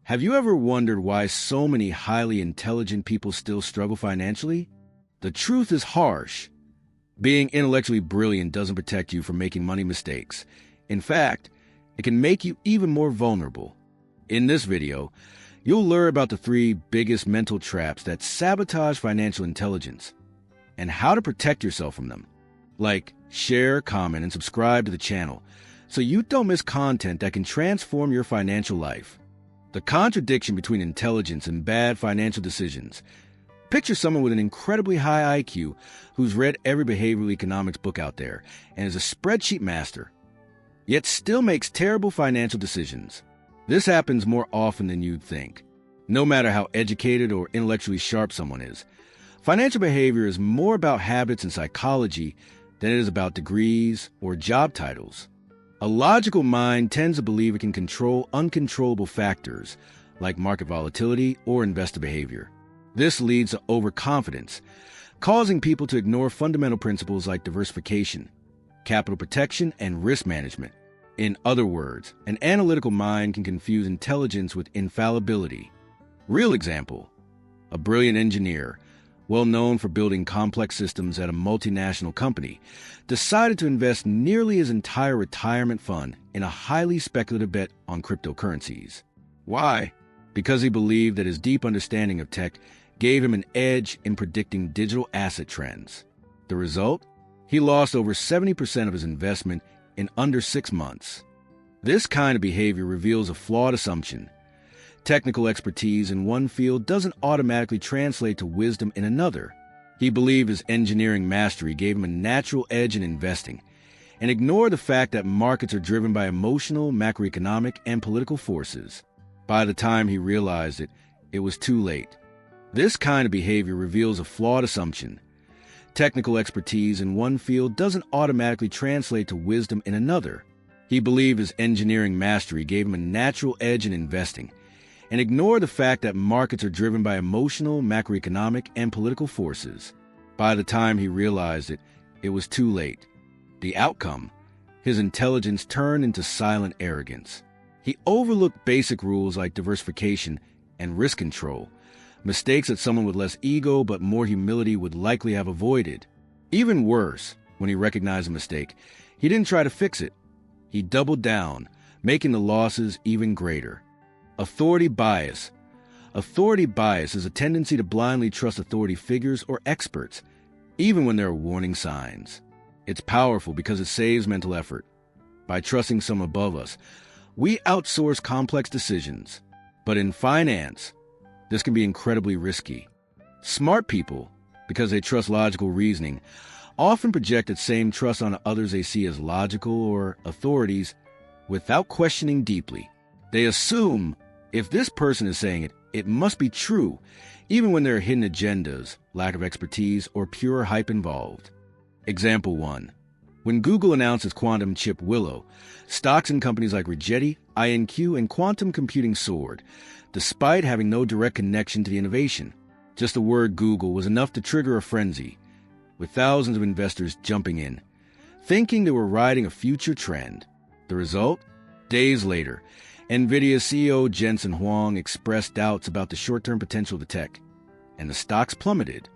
Have you ever wondered why so many highly intelligent people still struggle financially? The truth is harsh. Being intellectually brilliant doesn't protect you from making money mistakes. In fact, it can make you even more vulnerable. In this video, you'll learn about the 3 biggest mental traps that sabotage financial intelligence and how to protect yourself from them. Like, share, comment, and subscribe to the channel so you don't miss content that can transform your financial life. The contradiction between intelligence and bad financial decisions. Picture someone with an incredibly high IQ who's read every behavioral economics book out there and is a spreadsheet master, yet still makes terrible financial decisions. This happens more often than you'd think. No matter how educated or intellectually sharp someone is, financial behavior is more about habits and psychology than it is about degrees or job titles. A logical mind tends to believe it can control uncontrollable factors like market volatility or investor behavior. This leads to overconfidence, causing people to ignore fundamental principles like diversification, capital protection, and risk management. In other words, an analytical mind can confuse intelligence with infallibility. Real example: a brilliant engineer, well known for building complex systems at a multinational company, decided to invest nearly his entire retirement fund in a highly speculative bet on cryptocurrencies. Why? Because he believed that his deep understanding of tech gave him an edge in predicting digital asset trends. The result? He lost over 70% of his investment in under 6 months. This kind of behavior reveals a flawed assumption. Technical expertise in one field doesn't automatically translate to wisdom in another. He believed his engineering mastery gave him a natural edge in investing, and ignored the fact that markets are driven by emotional, macroeconomic, and political forces. By the time he realized it, it was too late. This kind of behavior reveals a flawed assumption. Technical expertise in one field doesn't automatically translate to wisdom in another. He believed his engineering mastery gave him a natural edge in investing, and ignore the fact that markets are driven by emotional, macroeconomic, and political forces. By the time he realized it, it was too late. The outcome? His intelligence turned into silent arrogance. He overlooked basic rules like diversification and risk control, mistakes that someone with less ego but more humility would likely have avoided. Even worse, when he recognized a mistake, he didn't try to fix it. He doubled down, making the losses even greater. Authority bias. Authority bias is a tendency to blindly trust authority figures or experts, even when there are warning signs. It's powerful because it saves mental effort. By trusting someone above us, we outsource complex decisions. But in finance, this can be incredibly risky. Smart people, because they trust logical reasoning, often project that same trust on others they see as logical or authorities without questioning deeply. They assume if this person is saying it, it must be true, even when there are hidden agendas, lack of expertise, or pure hype involved. Example 1. When Google announced its quantum chip Willow, stocks in companies like Rigetti, INQ, and quantum computing soared, despite having no direct connection to the innovation. Just the word Google was enough to trigger a frenzy, with thousands of investors jumping in, thinking they were riding a future trend. The result? Days later, NVIDIA CEO Jensen Huang expressed doubts about the short-term potential of the tech, and the stocks plummeted.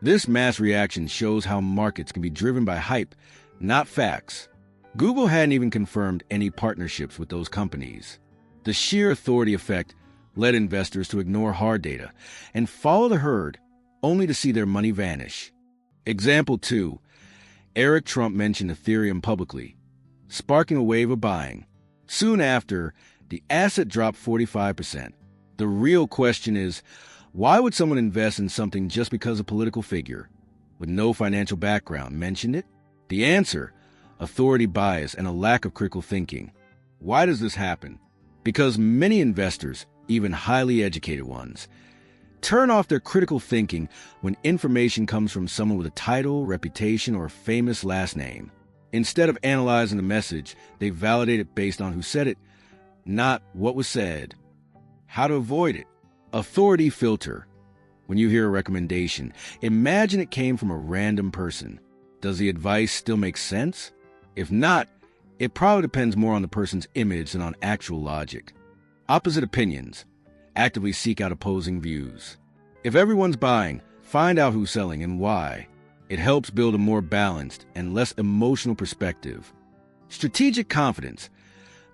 This mass reaction shows how markets can be driven by hype, not facts. Google hadn't even confirmed any partnerships with those companies. The sheer authority effect led investors to ignore hard data and follow the herd, only to see their money vanish. Example 2. Eric Trump mentioned Ethereum publicly, sparking a wave of buying. Soon after, the asset dropped 45%. The real question is, why would someone invest in something just because a political figure with no financial background mentioned it? The answer: authority bias and a lack of critical thinking. Why does this happen? Because many investors, even highly educated ones, turn off their critical thinking when information comes from someone with a title, reputation, or a famous last name. Instead of analyzing the message, they validate it based on who said it, not what was said. How to avoid it? Authority filter. When you hear a recommendation, imagine it came from a random person. Does the advice still make sense? If not, it probably depends more on the person's image than on actual logic. Opposite opinions. Actively seek out opposing views. If everyone's buying, find out who's selling and why. It helps build a more balanced and less emotional perspective. Strategic confidence.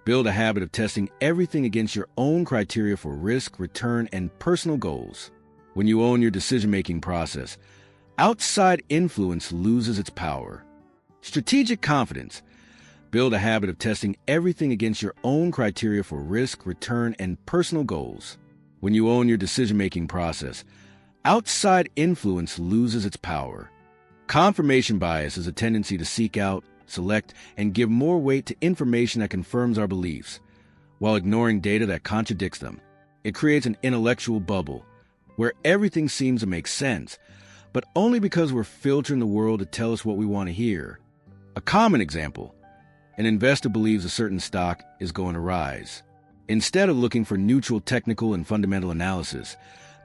Build a habit of testing everything against your own criteria for risk, return, and personal goals. When you own your decision-making process, outside influence loses its power. Strategic confidence. Build a habit of testing everything against your own criteria for risk, return, and personal goals. When you own your decision-making process, outside influence loses its power. Confirmation bias is a tendency to seek out, select, and give more weight to information that confirms our beliefs, while ignoring data that contradicts them. It creates an intellectual bubble, where everything seems to make sense, but only because we're filtering the world to tell us what we want to hear. A common example: an investor believes a certain stock is going to rise. Instead of looking for neutral technical and fundamental analysis,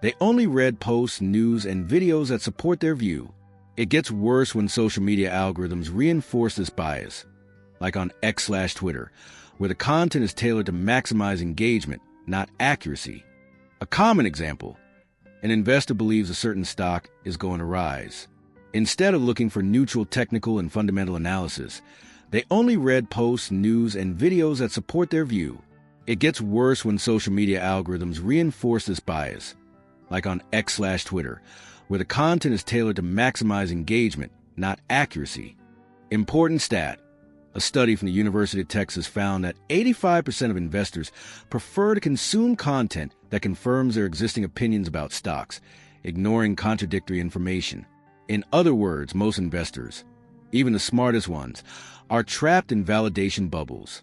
they only read posts, news, and videos that support their view. It gets worse when social media algorithms reinforce this bias, like on X/Twitter, where the content is tailored to maximize engagement, not accuracy. A common example: an investor believes a certain stock is going to rise. Instead of looking for neutral technical and fundamental analysis, they only read posts, news, and videos that support their view. It gets worse when social media algorithms reinforce this bias, like on X/Twitter, where the content is tailored to maximize engagement, not accuracy. Important stat: a study from the University of Texas found that 85% of investors prefer to consume content that confirms their existing opinions about stocks, ignoring contradictory information. In other words, most investors, even the smartest ones, are trapped in validation bubbles.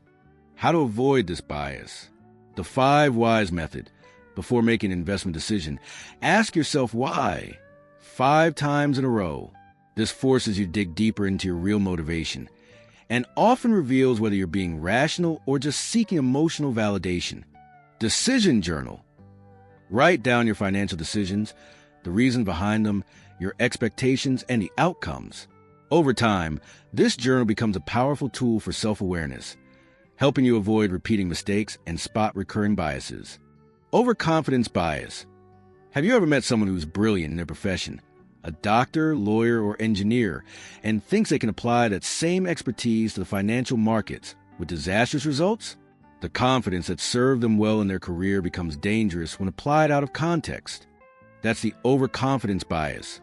How to avoid this bias? The 5 whys method. Before making an investment decision, ask yourself why 5 times in a row. This forces you to dig deeper into your real motivation, and often reveals whether you're being rational or just seeking emotional validation. Decision journal. Write down your financial decisions, the reason behind them, your expectations, and the outcomes. Over time, this journal becomes a powerful tool for self-awareness, helping you avoid repeating mistakes and spot recurring biases. Overconfidence bias. Have you ever met someone who's brilliant in their profession, a doctor, lawyer, or engineer, and thinks they can apply that same expertise to the financial markets with disastrous results? The confidence that served them well in their career becomes dangerous when applied out of context. That's the overconfidence bias.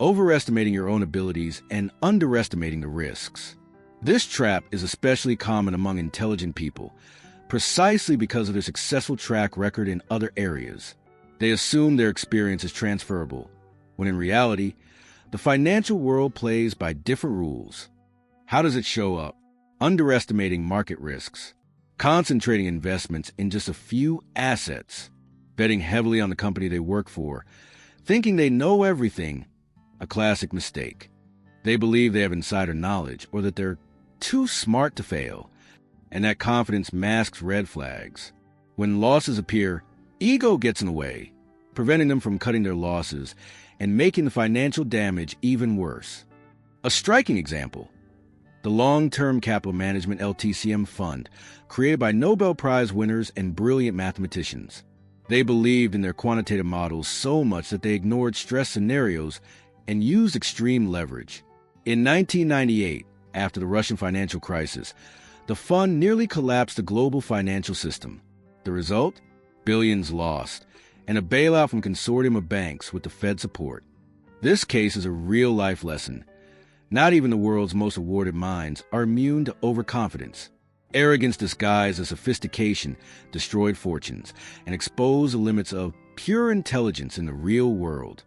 Overestimating your own abilities and underestimating the risks. This trap is especially common among intelligent people, precisely because of their successful track record in other areas. They assume their experience is transferable, when in reality, the financial world plays by different rules. How does it show up? Underestimating market risks, concentrating investments in just a few assets, betting heavily on the company they work for, thinking they know everything, a classic mistake. They believe they have insider knowledge or that they're too smart to fail, and that confidence masks red flags. When losses appear, ego gets in the way, preventing them from cutting their losses and making the financial damage even worse. A striking example: the Long-Term Capital Management LTCM fund, created by Nobel Prize winners and brilliant mathematicians. They believed in their quantitative models so much that they ignored stress scenarios and used extreme leverage. In 1998, after the Russian financial crisis, the fund nearly collapsed the global financial system. The result? Billions lost, and a bailout from a consortium of banks with the Fed support. This case is a real-life lesson. Not even the world's most awarded minds are immune to overconfidence. Arrogance disguised as sophistication destroyed fortunes and exposed the limits of pure intelligence in the real world.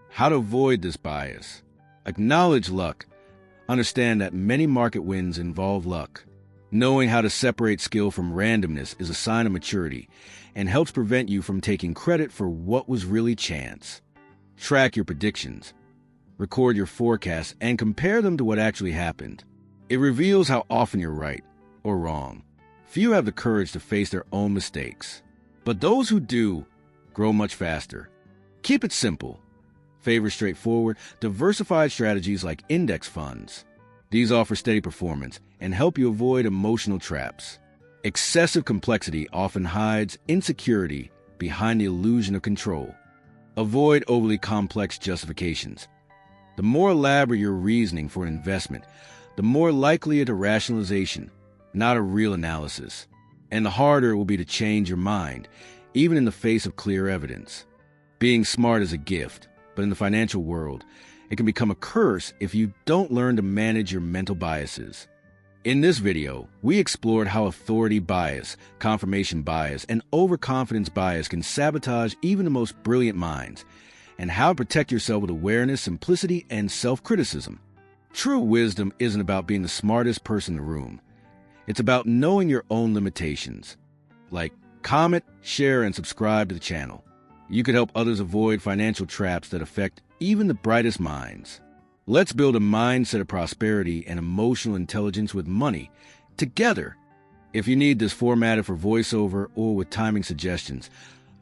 How to avoid this bias? Acknowledge luck. Understand that many market wins involve luck. Knowing how to separate skill from randomness is a sign of maturity and helps prevent you from taking credit for what was really chance. Track your predictions. Record your forecasts and compare them to what actually happened. It reveals how often you're right or wrong. Few have the courage to face their own mistakes, but those who do grow much faster. Keep it simple. Favor straightforward, diversified strategies like index funds. These offer steady performance and help you avoid emotional traps. Excessive complexity often hides insecurity behind the illusion of control. Avoid overly complex justifications. The more elaborate your reasoning for an investment, the more likely it's a rationalization, not a real analysis. And the harder it will be to change your mind, even in the face of clear evidence. Being smart is a gift, but in the financial world, it can become a curse if you don't learn to manage your mental biases. In this video, we explored how authority bias, confirmation bias, and overconfidence bias can sabotage even the most brilliant minds, and how to protect yourself with awareness, simplicity, and self-criticism. True wisdom isn't about being the smartest person in the room. It's about knowing your own limitations. Like, comment, share, and subscribe to the channel. You could help others avoid financial traps that affect even the brightest minds. Let's build a mindset of prosperity and emotional intelligence with money together. If you need this formatted for voiceover or with timing suggestions,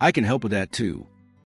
I can help with that too.